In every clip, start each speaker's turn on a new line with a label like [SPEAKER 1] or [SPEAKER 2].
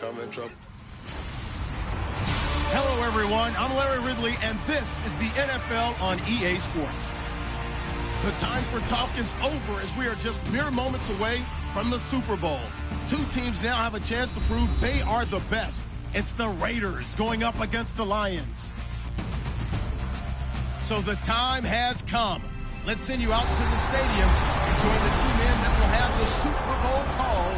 [SPEAKER 1] I'm in trouble.
[SPEAKER 2] Hello, everyone. I'm Larry Ridley, and this is the NFL on EA Sports. The time for talk is over as we are just mere moments away from the Super Bowl. Two teams now have a chance to prove they are the best. It's the Raiders going up against the Lions. So the time has come. Let's send you out to the stadium and join the two men that will have the Super Bowl call.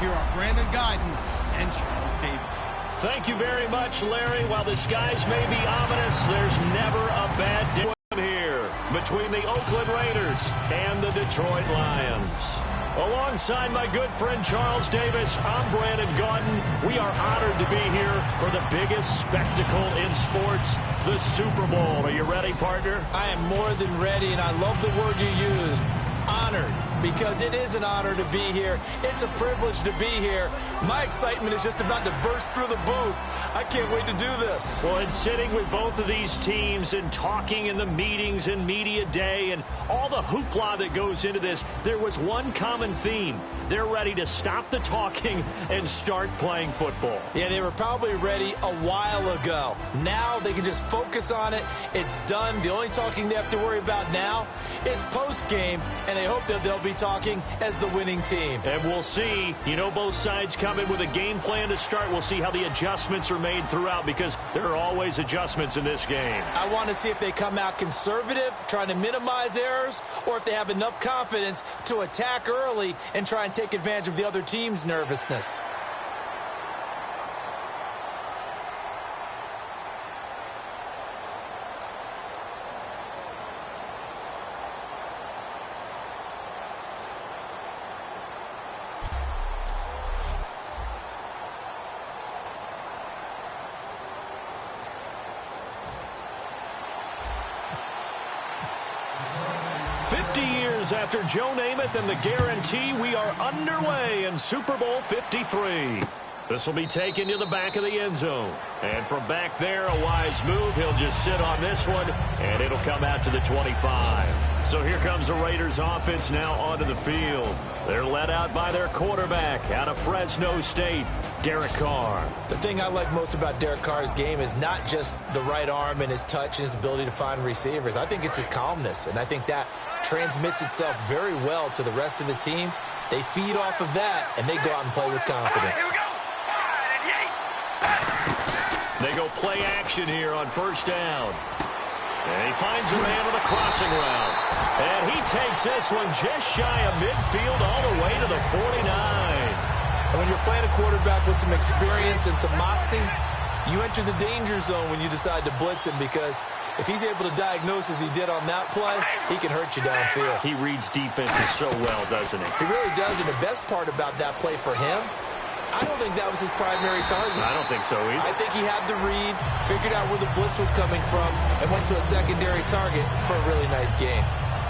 [SPEAKER 2] Here are Brandon Guyton and Charles Davis.
[SPEAKER 3] Thank you very much, Larry. While the skies may be ominous, there's never a bad day here between the Oakland Raiders and the Detroit Lions. Alongside my good friend Charles Davis, I'm Brandon Guyton. We are honored to be here for the biggest spectacle in sports, the Super Bowl. Are you ready, partner?
[SPEAKER 4] I am more than ready, and I love the word you used, honored, because it is an honor to be here. It's a privilege to be here. My excitement is just about to burst through the booth. I can't wait to do this.
[SPEAKER 3] Well, and sitting with both of these teams and talking in the meetings and media day and all the hoopla that goes into this, there was one common theme. They're ready to stop the talking and start playing football.
[SPEAKER 4] Yeah, they were probably ready a while ago. Now they can just focus on it. It's done. The only talking they have to worry about now is post-game, and they hope that they'll be talking as the winning team.
[SPEAKER 3] And we'll see. You know, both sides come in with a game plan to start. We'll see how the adjustments are made throughout, because there are always adjustments in this game.
[SPEAKER 4] I want to see if they come out conservative, trying to minimize errors, or if they have enough confidence to attack early and try and take advantage of the other team's nervousness.
[SPEAKER 3] After Joe Namath and the guarantee, we are underway in Super Bowl 53. This will be taken to the back of the end zone. And from back there, a wise move. He'll just sit on this one, and it'll come out to the 25. So here comes the Raiders offense now onto the field. They're led out by their quarterback out of Fresno State, Derek Carr.
[SPEAKER 4] The thing I like most about Derek Carr's game is not just the right arm and his touch and his ability to find receivers. I think it's his calmness, and I think that transmits itself very well to the rest of the team. They feed off of that, and they go out and play with confidence.
[SPEAKER 3] They go play action here on first down. And he finds a man on the crossing route. And he takes this one just shy of midfield all the way to the 49.
[SPEAKER 4] And when you're playing a quarterback with some experience and some moxie, you enter the danger zone when you decide to blitz him, because if he's able to diagnose as he did on that play, he can hurt you downfield.
[SPEAKER 3] He reads defenses so well, doesn't he?
[SPEAKER 4] He really does, and the best part about that play for him, I don't think that was his primary target.
[SPEAKER 3] I don't think so either.
[SPEAKER 4] I think he had the read, figured out where the blitz was coming from, and went to a secondary target for a really nice game.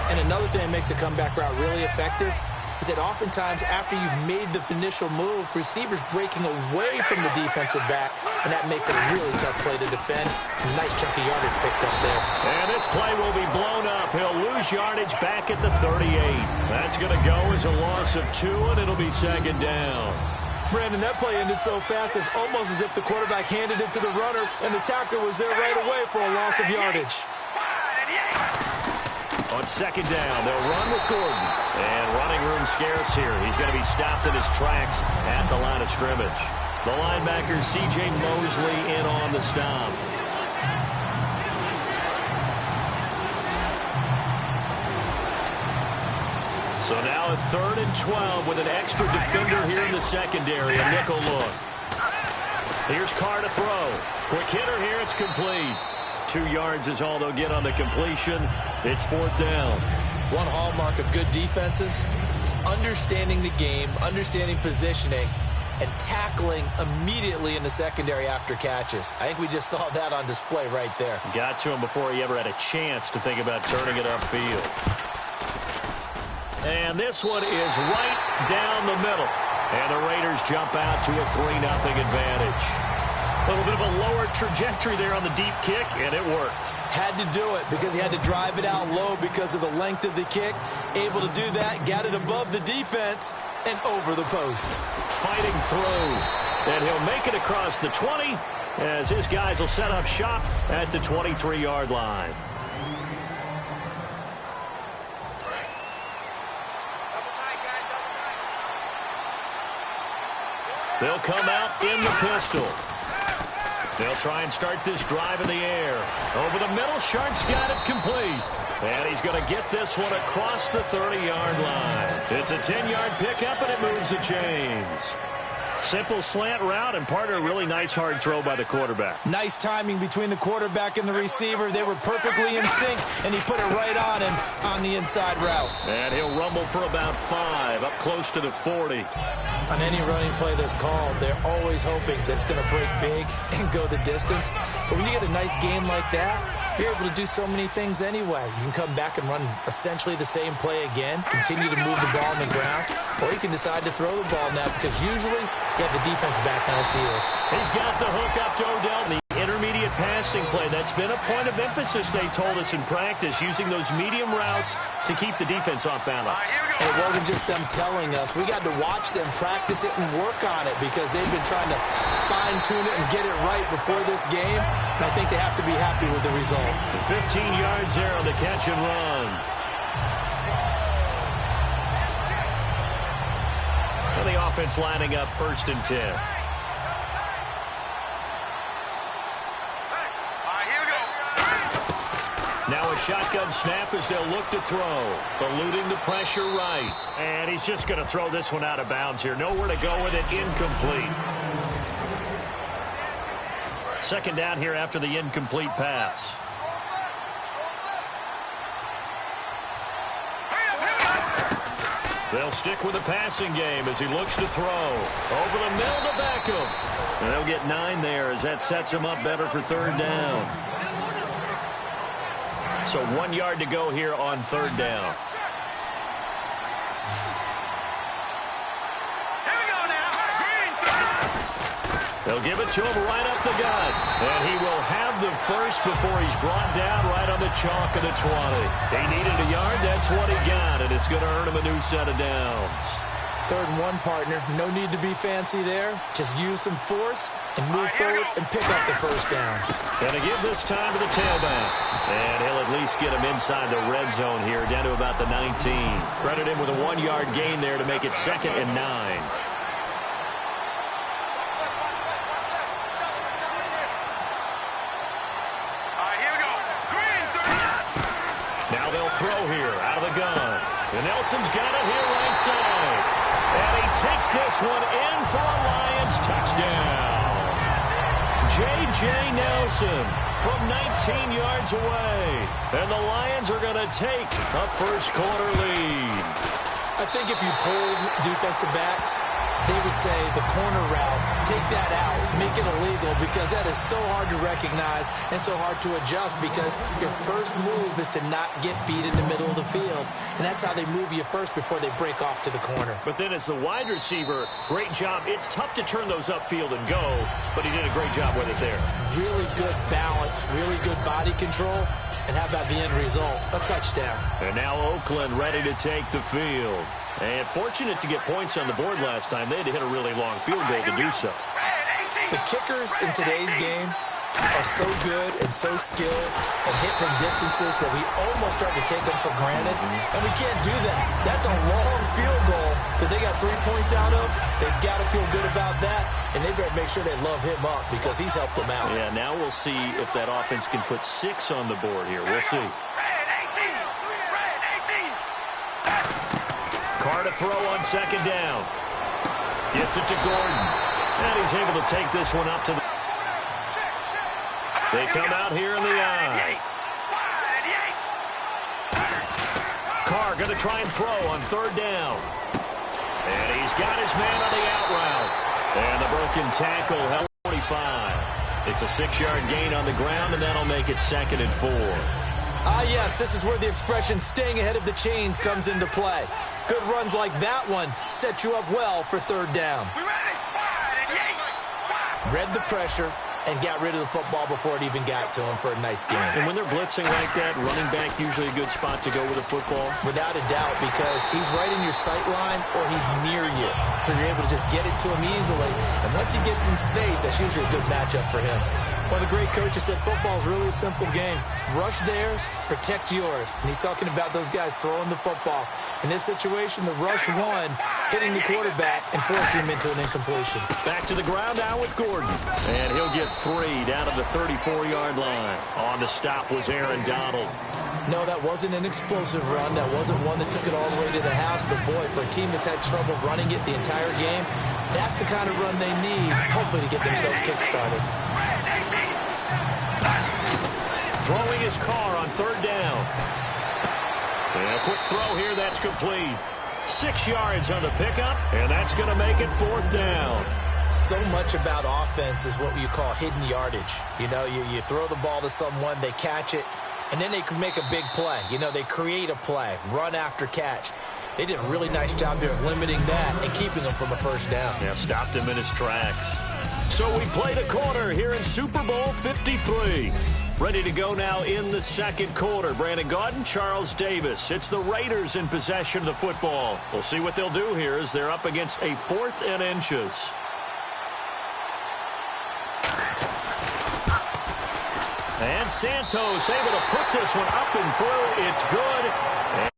[SPEAKER 4] And another thing that makes a comeback route really effective is that oftentimes after you've made the initial move, receivers breaking away from the defensive back, and that makes it a really tough play to defend. Nice chunk of yardage picked up there.
[SPEAKER 3] And this play will be blown up. He'll lose yardage back at the 38. That's going to go as a loss of 2, and it'll be second down.
[SPEAKER 4] Brandon, that play ended so fast, it's almost as if the quarterback handed it to the runner, and the tackler was there right away for a loss of yardage.
[SPEAKER 3] On second down, they'll run with Gordon. And running room scarce here. He's going to be stopped in his tracks at the line of scrimmage. The linebacker, C.J. Mosley, in on the stop. So now a 3rd and 12 with an extra defender here in the secondary. A nickel look. Here's Carr to throw. Quick hitter here. It's complete. 2 yards is all they'll get on the completion. It's 4th down.
[SPEAKER 4] One hallmark of good defenses is understanding the game, understanding positioning, and tackling immediately in the secondary after catches. I think we just saw that on display right there.
[SPEAKER 3] Got to him before he ever had a chance to think about turning it upfield. And this one is right down the middle. And the Raiders jump out to a 3-0 advantage. A little bit of a lower trajectory there on the deep kick, and it worked.
[SPEAKER 4] Had to do it because he had to drive it out low because of the length of the kick. Able to do that, got it above the defense, and over the post.
[SPEAKER 3] Fighting through. And he'll make it across the 20 as his guys will set up shop at the 23-yard line. They'll come out in the pistol. They'll try and start this drive in the air. Over the middle, Sharp's got it complete. And he's going to get this one across the 30-yard line. It's a 10-yard pickup, and it moves the chains. Simple slant route, and part of a really nice hard throw by the quarterback.
[SPEAKER 4] Nice timing between the quarterback and the receiver. They were perfectly in sync, and he put it right on him on the inside route.
[SPEAKER 3] And he'll rumble for about 5, up close to the 40.
[SPEAKER 4] On any running play that's called, they're always hoping that it's going to break big and go the distance. But when you get a nice game like that, you're able to do so many things anyway. You can come back and run essentially the same play again, continue to move the ball on the ground, or you can decide to throw the ball now because usually you have the defense back on its heels.
[SPEAKER 3] He's got the hook up to Odell. The intermediate passing play. That's been a point of emphasis, they told us in practice, using those medium routes to keep the defense off balance.
[SPEAKER 4] It wasn't just them telling us. We got to watch them practice it and work on it because they've been trying to fine-tune it and get it right before this game. And I think they have to be happy with the result.
[SPEAKER 3] 15 yards there on the catch and run. And the offense lining up 1st and 10. Now a shotgun snap as they'll look to throw. Eluding the pressure right. And he's just going to throw this one out of bounds here. Nowhere to go with it. Incomplete. 2nd down here after the incomplete pass. They'll stick with the passing game as he looks to throw. Over the middle to Beckham. And they'll get 9 there as that sets him up better for 3rd down. So 1 yard to go here on 3rd down. They'll give it to him right up the gut. And he will have the first before he's brought down right on the chalk of the 20. He needed a yard. That's what he got. And it's going to earn him a new set of downs.
[SPEAKER 4] 3rd and 1, partner. No need to be fancy there. Just use some force and move forward and pick up the 1st down.
[SPEAKER 3] Going to give this time to the tailback. And he'll at least get him inside the red zone here, down to about the 19. Credit him with a 1-yard gain there to make it 2nd and 9. Now they'll throw here out of the gun. And Nelson's got it here right side. And he takes this one in for a Lions touchdown. J.J. Nelson from 19 yards away. And the Lions are going to take a 1st quarter lead.
[SPEAKER 4] I think if you pulled defensive backs, they would say the corner route, take that out, make it illegal, because that is so hard to recognize and so hard to adjust because your first move is to not get beat in the middle of the field. And that's how they move you first before they break off to the corner.
[SPEAKER 3] But then as the wide receiver, great job. It's tough to turn those upfield and go, but he did a great job with it there.
[SPEAKER 4] Really good balance, really good body control. And how about the end result? A touchdown.
[SPEAKER 3] And now Oakland ready to take the field. And fortunate to get points on the board last time. They had to hit a really long field goal to do so.
[SPEAKER 4] The kickers in today's game are so good and so skilled and hit from distances that we almost start to take them for granted. And we can't do that. That's a long field goal that they got 3 points out of. They've got to feel good about that. And they better make sure they love him up because he's helped them out.
[SPEAKER 3] Yeah, now we'll see if that offense can put 6 on the board here. We'll see. Carr to throw on 2nd down. Gets it to Gordon. And he's able to take this one up to the... They come out here in the eye. Carr going to try and throw on 3rd down. And he's got his man on the out route. And the broken tackle held 45. It's a 6-yard gain on the ground, and that'll make it 2nd and 4.
[SPEAKER 4] Ah, yes, this is where the expression staying ahead of the chains comes into play. Good runs like that one set you up well for 3rd down. Read the pressure, and got rid of the football before it even got to him for a nice game.
[SPEAKER 3] And when they're blitzing like that, running back usually a good spot to go with a football?
[SPEAKER 4] Without a doubt, because he's right in your sight line or he's near you. So you're able to just get it to him easily. And once he gets in space, that's usually a good matchup for him. One of the great coaches said football is really a simple game. Rush theirs, protect yours. And he's talking about those guys throwing the football. In this situation, the rush one, hitting the quarterback and forcing him into an incompletion.
[SPEAKER 3] Back to the ground now with Gordon. And he'll get 3 down to the 34-yard line. On the stop was Aaron Donald.
[SPEAKER 4] No, that wasn't an explosive run. That wasn't one that took it all the way to the house. But, boy, for a team that's had trouble running it the entire game, that's the kind of run they need, hopefully, to get themselves kick-started.
[SPEAKER 3] Throwing his car on 3rd down. And a quick throw here, that's complete. 6 yards on the pickup, and that's going to make it 4th down.
[SPEAKER 4] So much about offense is what you call hidden yardage. You know, you throw the ball to someone, they catch it, and then they can make a big play. You know, they create a play, run after catch. They did a really nice job there of limiting that and keeping him from a 1st down.
[SPEAKER 3] Yeah, stopped him in his tracks. So we played a quarter here in Super Bowl 53. Ready to go now in the 2nd quarter. Brandon Gaudin, Charles Davis. It's the Raiders in possession of the football. We'll see what they'll do here as they're up against a 4th and inches. And Santos able to put this one up and through. It's good.